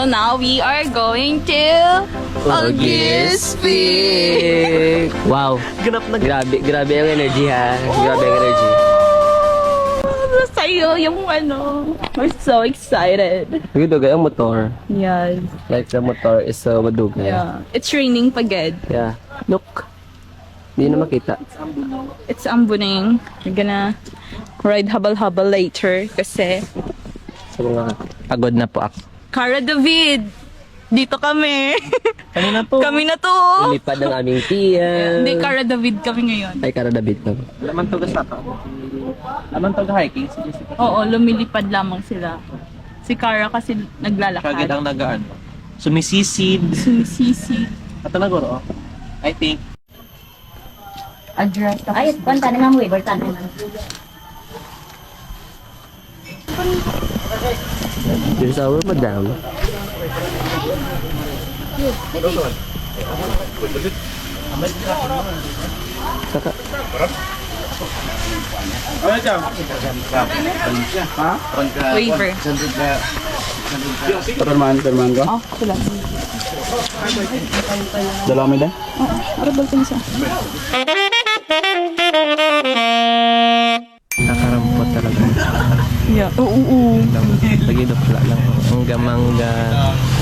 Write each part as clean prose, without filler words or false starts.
So now we are going to Ogispi. Wow. Grabe ang energy ha. Grabe ang energy. Sa'yo yung ano. We're so excited. Madugay ang motor. Yes. Like the motor is so madugay. Yeah. It's raining pagad. Yeah. Look. Hindi na makita. It's ambuning. We're gonna ride habal-habal later kasi So mga pagod na po ako. Cara David, dito kami. Kami na po. Kami na to. Lipad ng aming tiyan. Hindi, Cara David kami ngayon. Ay, David na. Laman to gasta ka. Laman to hiking. Sige. Oo, lumilipad lamang sila. Si Cara kasi naglalakad. Kagad ang nagaan. Sumisisid. Sumisisi. Ato na guro. I think. Address. Ay, kwanta na nga mo, ibartan na nga. Here's our madam. Saka. Waiver. Perman ko. Oh, sila. Dalawa mo din? Oo, arabal ko isa. Nakarampot talaga. Yeah, oo. Pagidok lang. Mangga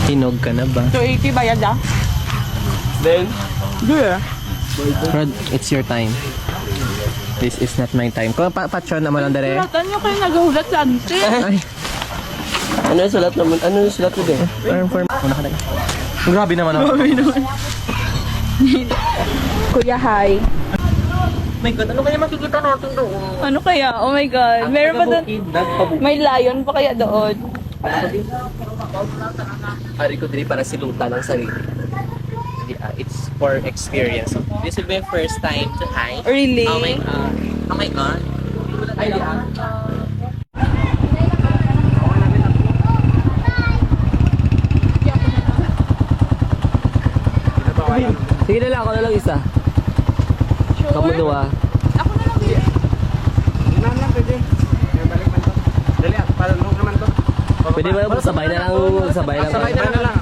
hinog ka na ba? 280 bayad ah. Then? Yeah. Rod, it's your time. This is not my time. Kung patron naman lang dere. Sulatan nyo kayo naghulat sa ante. Ay. Ano yung sulat naman? Ano yung sulat ko din? Una ka na. Grabe naman ako. Kuya, hi. My God, ano kaya makikita natin doon? Ano kaya? Oh my God. Meron pa doon? May lion pa kaya doon? Ari ko din para silutan ng sarili. It's for experience. This will be my first time to hike. Really? Oh my God. Oh my God. Ay, sige na lang, ako na lang isa. Kamu dua. Ako na lang din. Dali, para nung naman to. Pwede ba sabay na lang? Sabay lang. Sabay na lang.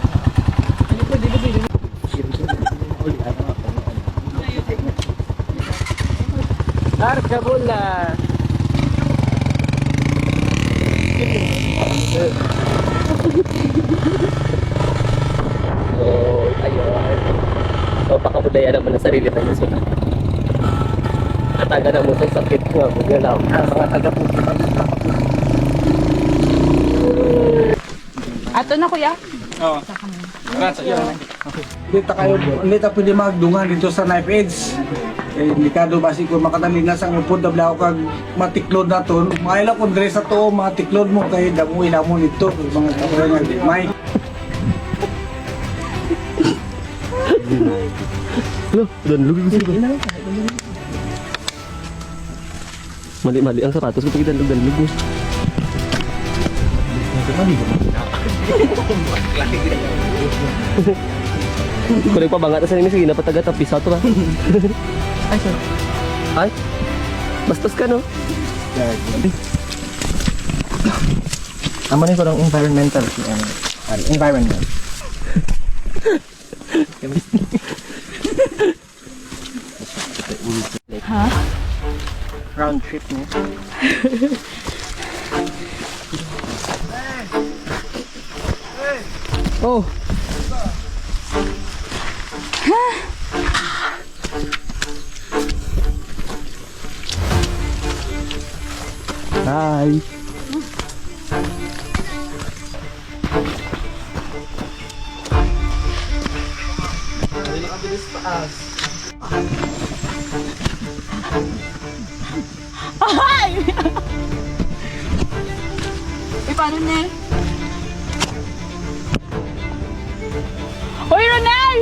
Harga bola. Oh, ayun. So, pakabudaya naman ang sarili ng muso. Kataga na muso, sakit ko. Magalaw. Mga taga po. Ato na kuya. Oo. Hindi ta pwede magdungan dito sa knife edge. Eh, delikado ba kung makatali na sa upod na ako kag matiklod na to. Maila kung dress sa to, matiklod mo kay damuin na mo nito. Mga kapatid nga, may. Dan lugi ko sila. Mali-mali ang sapatos ko pag dan lugi. Kulit pa bangat sa ini sige napataga tapi satu ba? Ay, sorry. Ay. Bastos ka no? Naman ko ng environmental. Environment. Ha? Round trip niya. Oh. Hi. Ay! Paano na? Hoy, Ronel!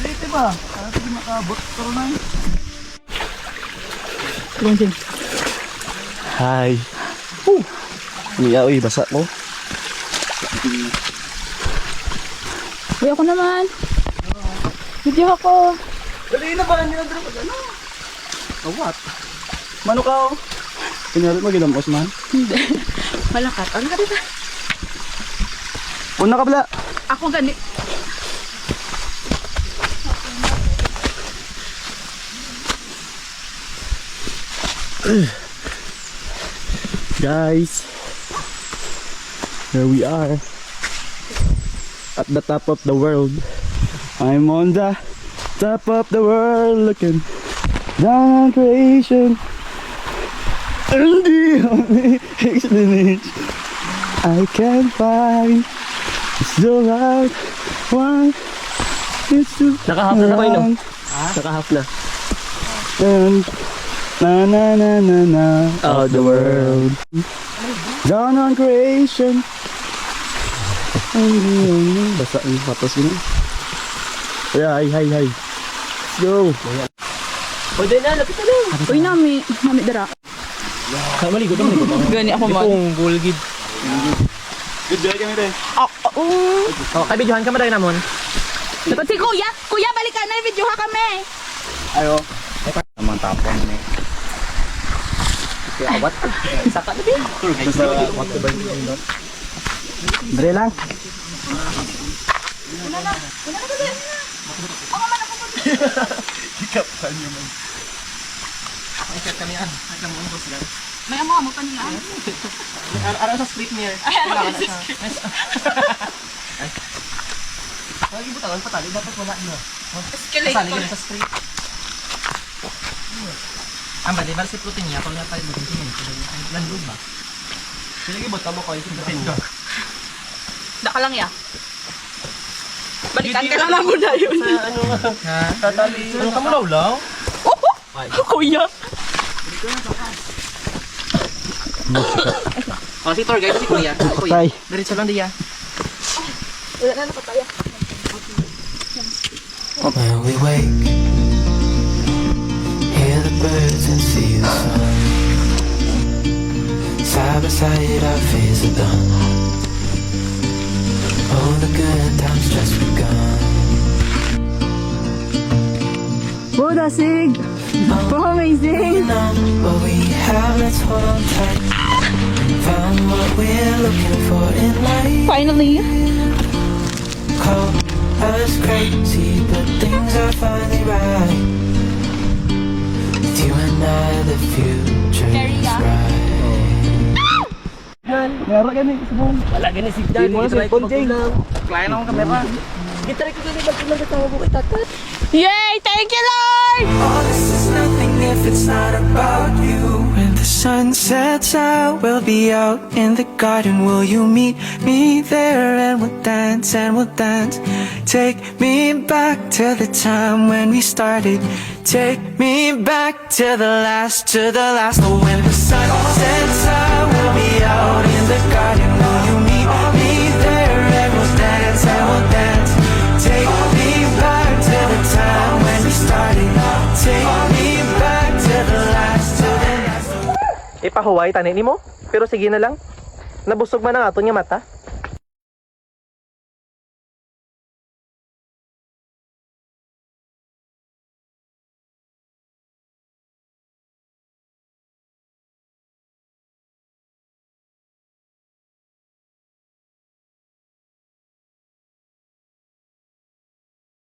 Dito ba? Para hindi makabot ko na. Hi. Niya, uy, basa mo. Uy, ako naman. Video ako. Dali na ba? Hindi na drop. Ano? Oh, what? Mano ka oh? Pinyari mo ginamos man? Hindi. Malakat. Ano ka dito? Una ka bala. Ako gani. Guys, here we are at the top of the world. I'm on the top of the world looking down on creation, and the only explanation I can find is the right one. It's to Naka-half na kayo, no? Naka-half na. and na na na na na of the world down on creation. Basta ang patos yun. Yeah, hi. Let's go. Pwede na, lapit na lang. Uy, nami dara. Maligo na. Gani ako man. Bulgid. Good day kami rin. Oh, kay videohan ka mo dahil namon. Dapat si Kuya. Kuya, balikan na. Video ha kami. Ayo. Naman tapon ni. Kaya awat. Saka na din. Dali lang. May amo pa nila. Ara sa street mirror. Lagi butangan patali dapat wala na. Kasali ka sa street. Ang bali bar si protein niya pag napay butin siya. Landud ba? Sige bota mo ko yung protein ka. Daka lang ya. Balikan ka lang mo na yun. Ano ha? Tatali. Ano ka mo lawlaw? Kuya. Oh, si tour guide si Kuya. Patay. Diretso lang diya. Wala na nakataya. When we wake, hear the birds and see the sun. Side by side our fears are done. Oh, the good times just begun. Buda sig. Amazing. What we have, let's hold on tight. Found what we're looking for in life. Finally. Call us crazy, but things are finally right. With you and I, the future's bright. Meron ka ni subong. Wala gani si Dan. Mo sa phone Jay. Klaya na akong kamera. Gitara ko gani bag lang katawa ko itatat. Yay! Thank you, Lord! All this is nothing if it's not about you. When the sun sets, I will be out in the garden. Will you meet me there? And we'll dance and we'll dance. Take me back to the time when we started. Take me back to the last. Oh, when the sun sets, I will be out in the garden. Will you meet me there? And we'll dance and we'll dance. Take me back to the time when we started. Take me back to the last. Ipahuway tani nimo, pero sige na lang. Nabusog man ang aton nga mata.